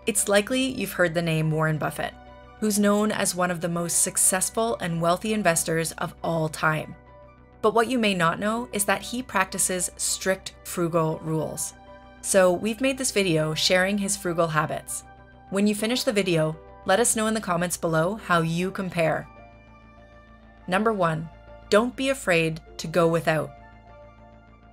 It's likely you've heard the name Warren Buffett, who's known as one of the most successful and wealthy investors of all time. But what you may not know is that he practices strict frugal rules. So we've made this video sharing his frugal habits. When you finish the video, let us know in the comments below how you compare. Number 1, don't be afraid to go without.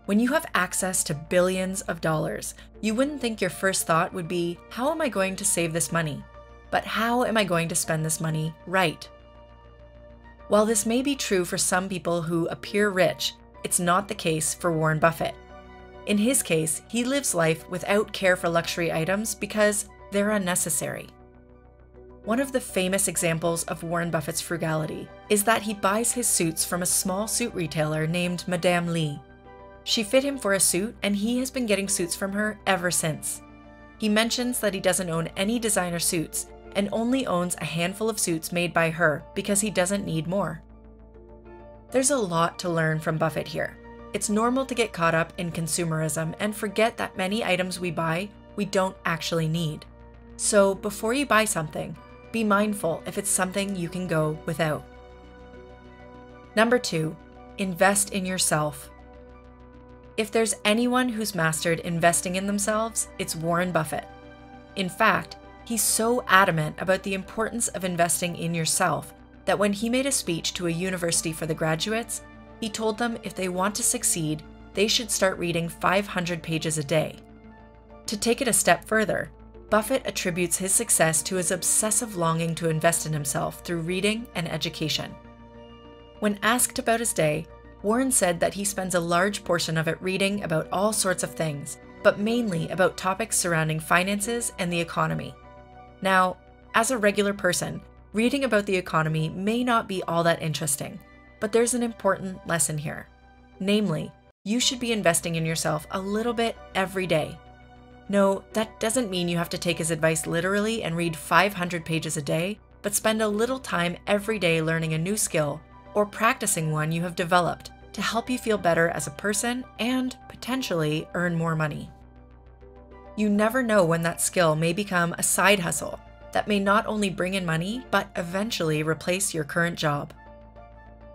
When you have access to billions of dollars, you wouldn't think your first thought would be, how am I going to save this money? But how am I going to spend this money right? While this may be true for some people who appear rich, it's not the case for Warren Buffett. In his case, he lives life without care for luxury items because they're unnecessary. One of the famous examples of Warren Buffett's frugality is that he buys his suits from a small suit retailer named Madame Lee. She fit him for a suit, and he has been getting suits from her ever since. He mentions that he doesn't own any designer suits and only owns a handful of suits made by her because he doesn't need more. There's a lot to learn from Buffett here. It's normal to get caught up in consumerism and forget that many items we buy we don't actually need. So before you buy something, be mindful if it's something you can go without. Number 2, invest in yourself. If there's anyone who's mastered investing in themselves, it's Warren Buffett. In fact, he's so adamant about the importance of investing in yourself that when he made a speech to a university for the graduates, he told them if they want to succeed, they should start reading 500 pages a day. To take it a step further, Buffett attributes his success to his obsessive longing to invest in himself through reading and education. When asked about his day, Warren said that he spends a large portion of it reading about all sorts of things, but mainly about topics surrounding finances and the economy. Now, as a regular person, reading about the economy may not be all that interesting, but there's an important lesson here. Namely, you should be investing in yourself a little bit every day. No, that doesn't mean you have to take his advice literally and read 500 pages a day, but spend a little time every day learning a new skill or practicing one you have developed to help you feel better as a person and potentially earn more money. You never know when that skill may become a side hustle that may not only bring in money, but eventually replace your current job.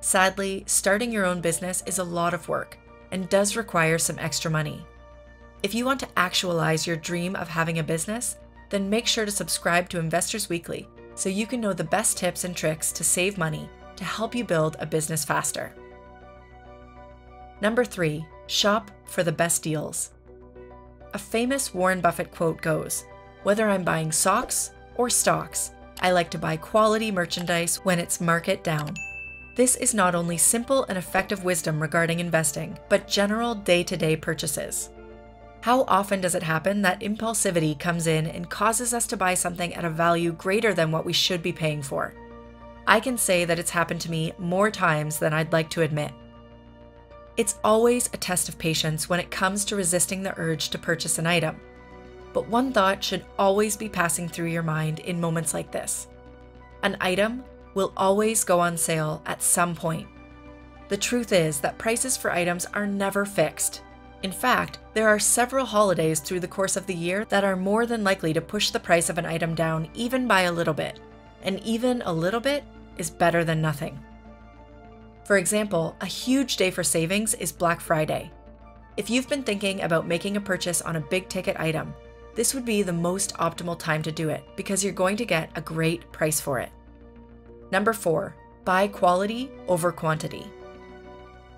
Sadly, starting your own business is a lot of work and does require some extra money. If you want to actualize your dream of having a business, then make sure to subscribe to Investors Weekly so you can know the best tips and tricks to save money to help you build a business faster. Number 3, shop for the best deals. A famous Warren Buffett quote goes, "Whether I'm buying socks or stocks, I like to buy quality merchandise when it's market down." This is not only simple and effective wisdom regarding investing, but general day-to-day purchases. How often does it happen that impulsivity comes in and causes us to buy something at a value greater than what we should be paying for? I can say that it's happened to me more times than I'd like to admit. It's always a test of patience when it comes to resisting the urge to purchase an item. But one thought should always be passing through your mind in moments like this. An item will always go on sale at some point. The truth is that prices for items are never fixed. In fact, there are several holidays through the course of the year that are more than likely to push the price of an item down even by a little bit. And even a little bit is better than nothing. For example, a huge day for savings is Black Friday. If you've been thinking about making a purchase on a big ticket item, this would be the most optimal time to do it because you're going to get a great price for it. Number 4, buy quality over quantity.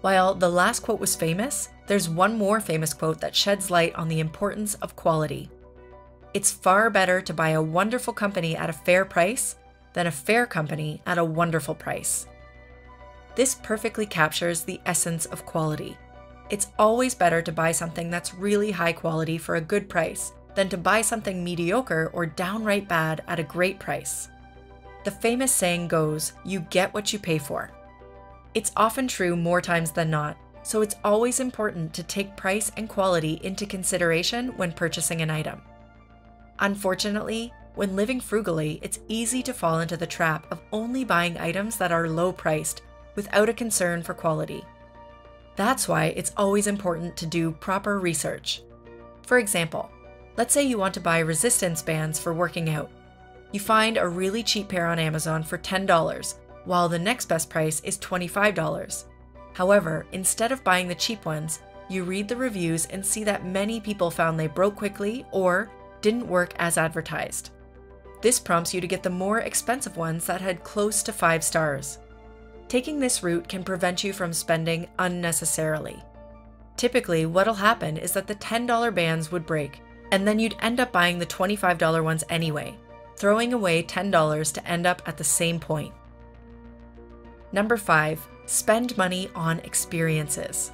While the last quote was famous, there's one more famous quote that sheds light on the importance of quality. It's far better to buy a wonderful company at a fair price than a fair company at a wonderful price. This perfectly captures the essence of quality. It's always better to buy something that's really high quality for a good price than to buy something mediocre or downright bad at a great price. The famous saying goes, "You get what you pay for." It's often true more times than not, so it's always important to take price and quality into consideration when purchasing an item. Unfortunately, when living frugally, it's easy to fall into the trap of only buying items that are low-priced without a concern for quality. That's why it's always important to do proper research. For example, Let's say you want to buy resistance bands for working out. You find a really cheap pair on Amazon for $10, while the next best price is $25. However, instead of buying the cheap ones, you read the reviews and see that many people found they broke quickly or didn't work as advertised. This prompts you to get the more expensive ones that had close to 5 stars. Taking this route can prevent you from spending unnecessarily. Typically, what'll happen is that the $10 bands would break, and then you'd end up buying the $25 ones anyway, throwing away $10 to end up at the same point. Number 5, spend money on experiences.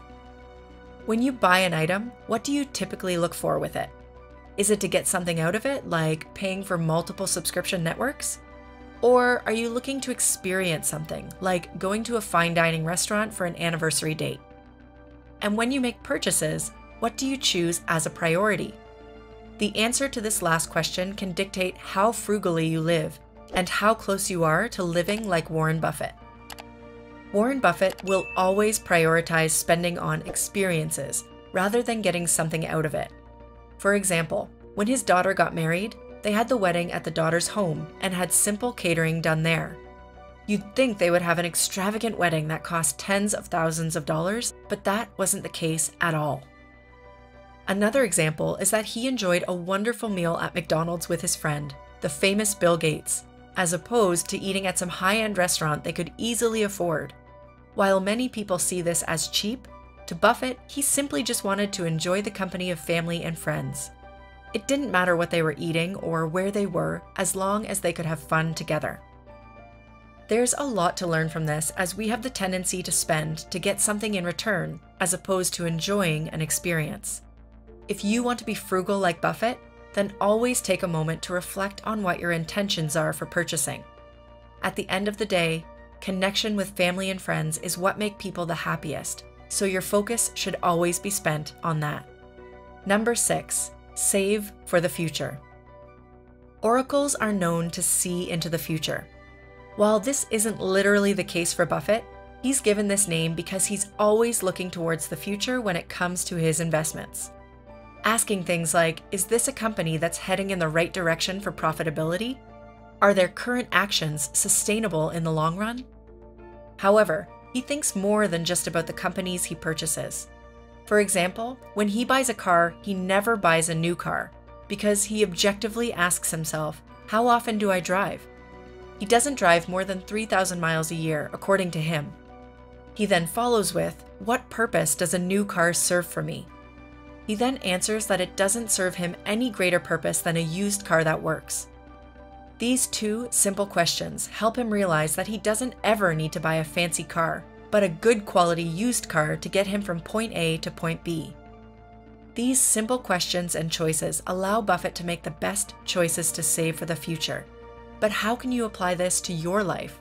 When you buy an item, what do you typically look for with it? Is it to get something out of it, like paying for multiple subscription networks? Or are you looking to experience something, like going to a fine dining restaurant for an anniversary date? And when you make purchases, what do you choose as a priority? The answer to this last question can dictate how frugally you live and how close you are to living like Warren Buffett. Warren Buffett will always prioritize spending on experiences rather than getting something out of it. For example, when his daughter got married, they had the wedding at the daughter's home and had simple catering done there. You'd think they would have an extravagant wedding that cost tens of thousands of dollars, but that wasn't the case at all. Another example is that he enjoyed a wonderful meal at McDonald's with his friend, the famous Bill Gates, as opposed to eating at some high-end restaurant they could easily afford. While many people see this as cheap, to Buffett, he simply just wanted to enjoy the company of family and friends. It didn't matter what they were eating or where they were, as long as they could have fun together. There's a lot to learn from this, as we have the tendency to spend to get something in return, as opposed to enjoying an experience. If you want to be frugal like Buffett, then always take a moment to reflect on what your intentions are for purchasing. At the end of the day, connection with family and friends is what make people the happiest, so your focus should always be spent on that. Number 6, save for the future. Oracles are known to see into the future. While this isn't literally the case for Buffett, he's given this name because he's always looking towards the future when it comes to his investments. Asking things like, is this a company that's heading in the right direction for profitability? Are their current actions sustainable in the long run? However, he thinks more than just about the companies he purchases. For example, when he buys a car, he never buys a new car because he objectively asks himself, how often do I drive? He doesn't drive more than 3,000 miles a year, according to him. He then follows with, what purpose does a new car serve for me? He then answers that it doesn't serve him any greater purpose than a used car that works. These two simple questions help him realize that he doesn't ever need to buy a fancy car, but a good quality used car to get him from point A to point B. These simple questions and choices allow Buffett to make the best choices to save for the future. But how can you apply this to your life?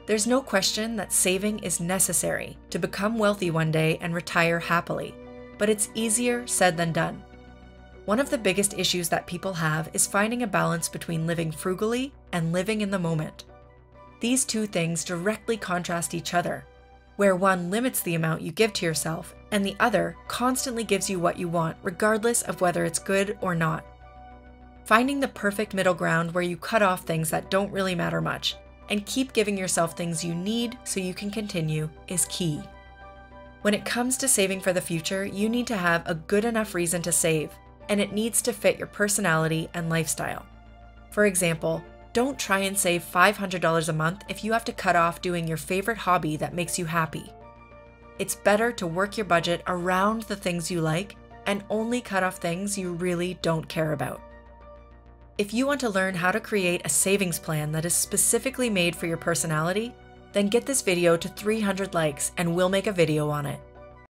There's no question that saving is necessary to become wealthy one day and retire happily, but it's easier said than done. One of the biggest issues that people have is finding a balance between living frugally and living in the moment. These two things directly contrast each other, where one limits the amount you give to yourself and the other constantly gives you what you want, regardless of whether it's good or not. Finding the perfect middle ground where you cut off things that don't really matter much and keep giving yourself things you need so you can continue is key. When it comes to saving for the future, you need to have a good enough reason to save, and it needs to fit your personality and lifestyle. For example, don't try and save $500 a month if you have to cut off doing your favorite hobby that makes you happy. It's better to work your budget around the things you like and only cut off things you really don't care about. If you want to learn how to create a savings plan that is specifically made for your personality, then get this video to 300 likes and we'll make a video on it.